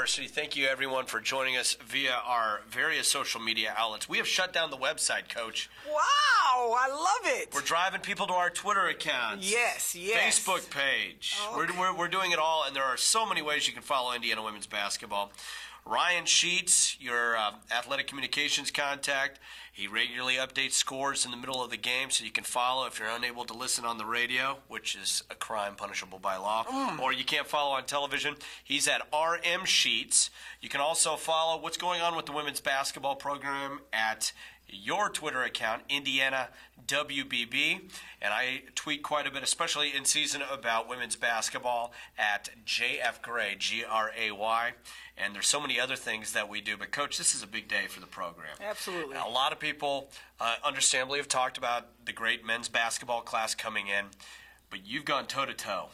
University. Thank you, everyone, for joining us via our various social media outlets. We have shut down the website, Coach. Wow, I love it. We're driving people to our Twitter accounts. Yes. Facebook page. Okay. We're doing it all, and there are so many ways you can follow Indiana women's basketball. Ryan Sheets, your athletic communications contact, he regularly updates scores in the middle of the game, so you can follow if you're unable to listen on the radio, which is a crime punishable by law, or you can't follow on television. He's at RM Sheets. You can also follow what's going on with the women's basketball program at your Twitter account, Indiana WBB, and I tweet quite a bit, especially in season, about women's basketball at JF Gray, Gray, and there's so many other things that we do. But, Coach, this is a big day for the program. Absolutely. Now, a lot of people, understandably, have talked about the great men's basketball class coming in, but you've gone toe-to-toe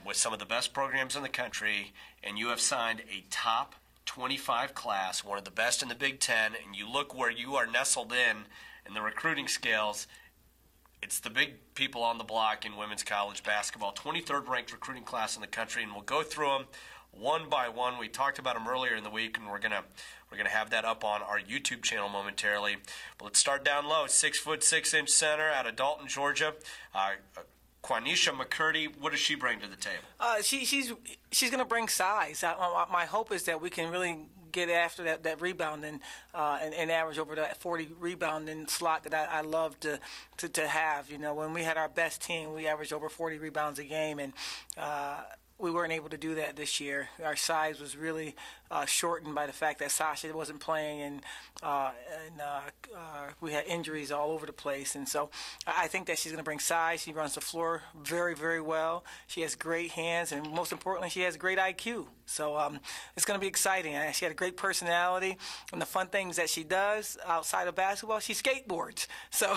with some of the best programs in the country, and you have signed a top 25 class, one of the best in the Big Ten, and you look where you are nestled in the recruiting scales. It's the big people on the block in women's college basketball. 23rd ranked recruiting class in the country, and we'll go through them one by one. We talked about them earlier in the week, and we're gonna have that up on our YouTube channel momentarily. But let's start down low. 6'6" center out of Dalton, Georgia. Quanisha McCurdy, what does she bring to the table? She's going to bring size. My hope is that we can really get after that rebounding and average over that 40 rebounding slot that I love to have. You know, when we had our best team, we averaged over 40 rebounds a game, and we weren't able to do that this year. Our size was really shortened by the fact that Sasha wasn't playing, and we had injuries all over the place. And so I think that she's going to bring size. She runs the floor very, very well. She has great hands, and most importantly, she has great IQ. So it's going to be exciting. She had a great personality, and the fun things that she does outside of basketball, she skateboards. So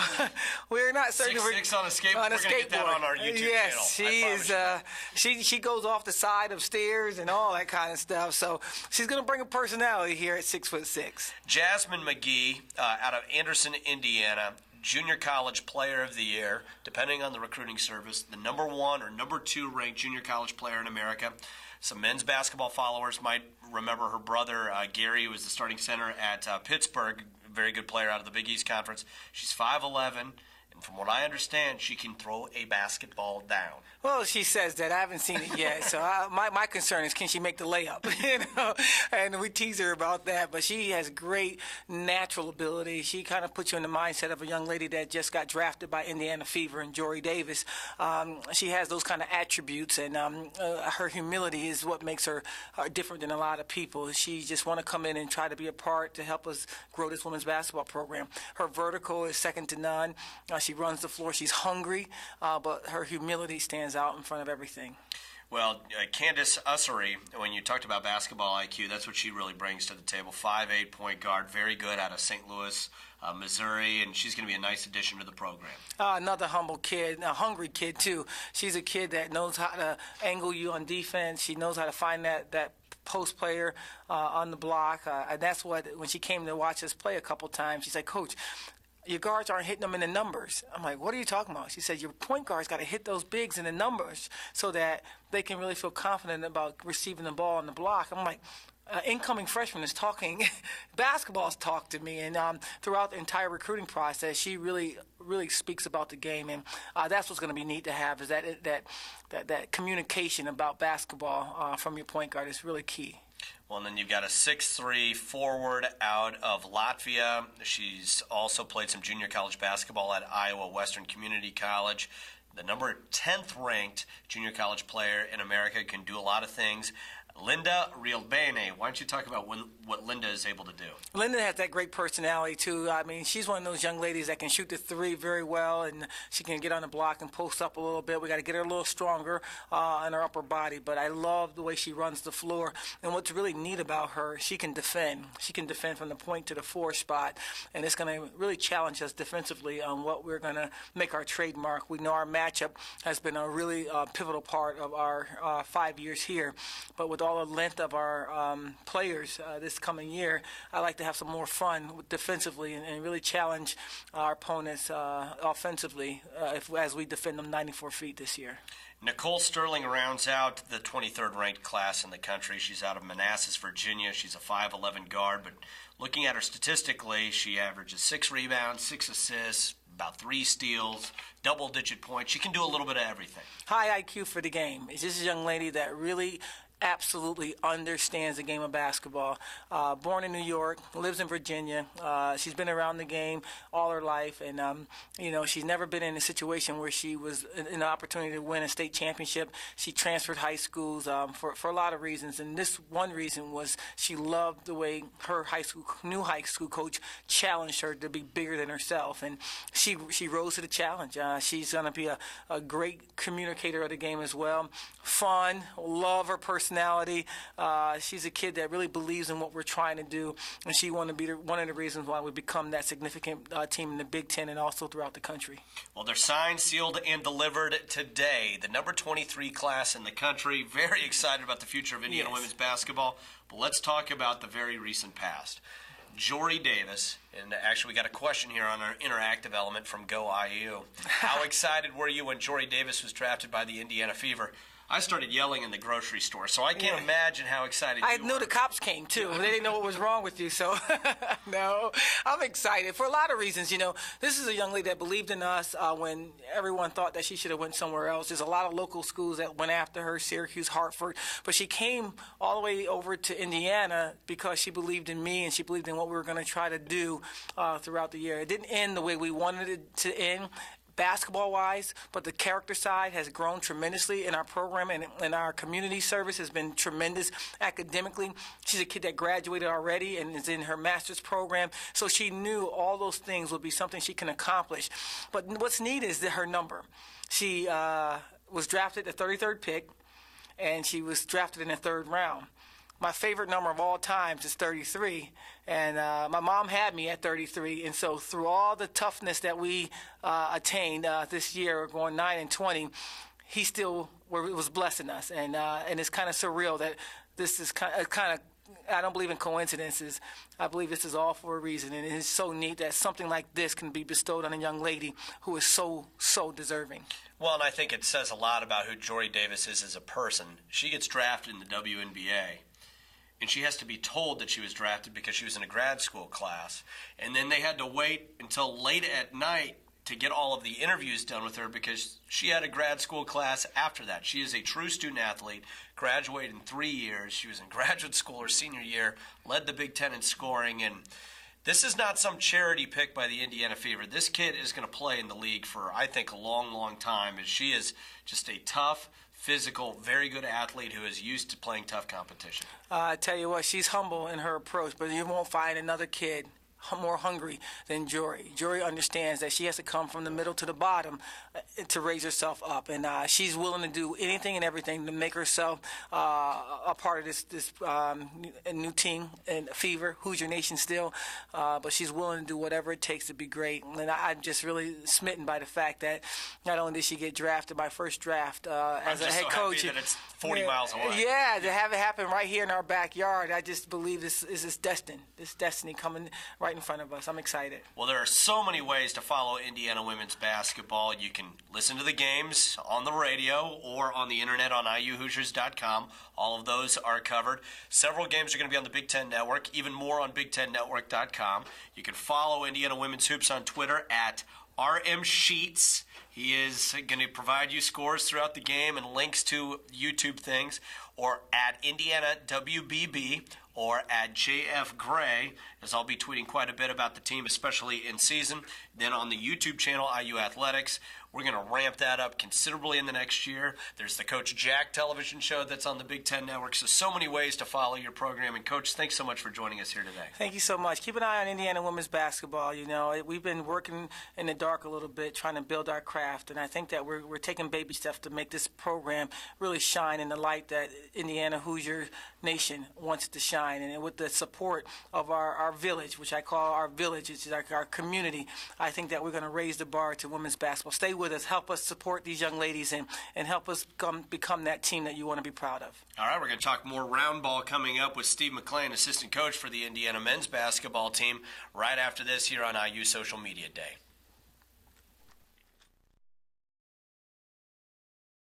we're not certain. 6'6" on a skateboard. We're going to get that on our YouTube channel. Yes, she is. She goes off the side of stairs and all that kind of stuff. So she's going to bring a personality here at 6'6". Jasmine McGee out of Anderson, Indiana. Junior College Player of the Year, depending on the recruiting service, the number 1 or number 2 ranked junior college player in America. Some men's basketball followers might remember her brother, Gary, who was the starting center at Pittsburgh, very good player out of the Big East Conference. She's 5'11", and from what I understand, she can throw a basketball down. Well, she says that. I haven't seen it yet. So my concern is, can she make the layup? And we tease her about that. But she has great natural ability. She kind of puts you in the mindset of a young lady that just got drafted by Indiana Fever and Jory Davis. She has those kind of attributes, and her humility is what makes her different than a lot of people. She just want to come in and try to be a part to help us grow this women's basketball program. Her vertical is second to none. She runs the floor. She's hungry, but her humility stands out in front of everything. Well, Candace Ussery, when you talked about basketball IQ, that's what she really brings to the table. 5'8" point guard, very good out of St. Louis, Missouri, and she's going to be a nice addition to the program. Another humble kid, a hungry kid, too. She's a kid that knows how to angle you on defense. She knows how to find that post player on the block. And that's what, when she came to watch us play a couple times, she said, Coach, your guards aren't hitting them in the numbers. I'm like, what are you talking about? She said, your point guards got to hit those bigs in the numbers so that they can really feel confident about receiving the ball on the block. I'm like, incoming freshman is talking, basketball's talked to me, and throughout the entire recruiting process, she really speaks about the game, and that's what's going to be neat to have, is that communication about basketball from your point guard is really key. Well, and then you've got a 6'3" forward out of Latvia. She's also played some junior college basketball at Iowa Western Community College. The number 10th ranked junior college player in America, can do a lot of things. Linda Rielbene, why don't you talk about what Linda is able to do? Linda has that great personality, too. I mean, she's one of those young ladies that can shoot the three very well, and she can get on the block and post up a little bit. We got to get her a little stronger in her upper body, but I love the way she runs the floor. And what's really neat about her, she can defend. She can defend from the point to the 4 spot, and it's going to really challenge us defensively on what we're going to make our trademark. We know our matchup has been a really pivotal part of our 5 years here, but with with all the length of our players this coming year, I like to have some more fun defensively and really challenge our opponents offensively as we defend them 94 feet this year. Nicole Sterling rounds out the 23rd ranked class in the country. She's out of Manassas, Virginia. She's a 5'11" guard, but looking at her statistically, she averages 6 rebounds, 6 assists, about 3 steals, double-digit points. She can do a little bit of everything. High IQ for the game. It's just a young lady that really absolutely understands the game of basketball. Born in New York, lives in Virginia. She's been around the game all her life, and she's never been in a situation where she was in an opportunity to win a state championship. She transferred high schools for a lot of reasons, and this one reason was she loved the way her new high school coach challenged her to be bigger than herself, and she rose to the challenge. She's going to be a great communicator of the game as well. Fun, love her personality. She's a kid that really believes in what we're trying to do, and she want to be one of the reasons why we become that significant team in the Big Ten and also throughout the country. Well, they're signed, sealed, and delivered today. The number 23 class in the country. Very excited about the future of Indiana women's basketball. But let's talk about the very recent past. Jory Davis, and actually we got a question here on our interactive element from Go IU. How excited were you when Jory Davis was drafted by the Indiana Fever? I started yelling in the grocery store, so I can't imagine how excited you were. I knew the cops came, too. They didn't know what was wrong with you, so no. I'm excited for a lot of reasons. This is a young lady that believed in us when everyone thought that she should have went somewhere else. There's a lot of local schools that went after her, Syracuse, Hartford, but she came all the way over to Indiana because she believed in me and she believed in what we were going to try to do throughout the year. It didn't end the way we wanted it to end, basketball-wise, but the character side has grown tremendously in our program, and our community service has been tremendous academically. She's a kid that graduated already and is in her master's program, so she knew all those things would be something she can accomplish. But what's neat is her number. She was drafted the 33rd pick, and she was drafted in the 3rd round. My favorite number of all times is 33, and my mom had me at 33, and so through all the toughness that we attained this year, going 9-20, he still was blessing us, and it's kind of surreal that this is kind of. I don't believe in coincidences. I believe this is all for a reason, and it is so neat that something like this can be bestowed on a young lady who is so deserving. Well, and I think it says a lot about who Jory Davis is as a person. She gets drafted in the WNBA. And she has to be told that she was drafted because she was in a grad school class. And then they had to wait until late at night to get all of the interviews done with her because she had a grad school class after that. She is a true student athlete, graduated in 3 years. She was in graduate school her senior year, led the Big Ten in scoring. And this is not some charity pick by the Indiana Fever. This kid is going to play in the league for, I think, a long, long time. As she is just a tough, physical, very good athlete who is used to playing tough competition. I tell you what, she's humble in her approach, but you won't find another kid more hungry than Jory. Jory understands that she has to come from the middle to the bottom to raise herself up, and she's willing to do anything and everything to make herself a part of this new team and Fever, Hoosier Nation still, but she's willing to do whatever it takes to be great. And I'm just really smitten by the fact that not only did she get drafted by first draft as a head coach, that it's 40 miles away. Yeah, to have it happen right here in our backyard, I just believe this is destined. This destiny coming right in front of us. I'm excited. Well, there are so many ways to follow Indiana women's basketball. You can listen to the games on the radio or on the internet on iuhoosiers.com. All of those are covered. Several games are going to be on the Big Ten Network, even more on BigTenNetwork.com. You can follow Indiana Women's Hoops on Twitter at RM Sheets. He is going to provide you scores throughout the game and links to YouTube things, or at Indiana WBB or at JF Gray, as I'll be tweeting quite a bit about the team, especially in season. Then on the YouTube channel, IU Athletics, we're going to ramp that up considerably in the next year. There's the Coach Jack television show that's on the Big Ten Network. So many ways to follow your program. And, Coach, thanks so much for joining us here today. Thank you so much. Keep an eye on Indiana women's basketball. We've been working in the dark a little bit, trying to build our craft. And I think that we're taking baby steps to make this program really shine in the light that Indiana Hoosier Nation wants it to shine. And with the support of our village, which I call our village, it's like our community, I think that we're going to raise the bar to women's basketball. Stay with with us, help us support these young ladies, and help us become that team that you want to be proud of. All right, we're going to talk more round ball coming up with Steve McClain, assistant coach for the Indiana men's basketball team, right after this here on IU Social Media Day.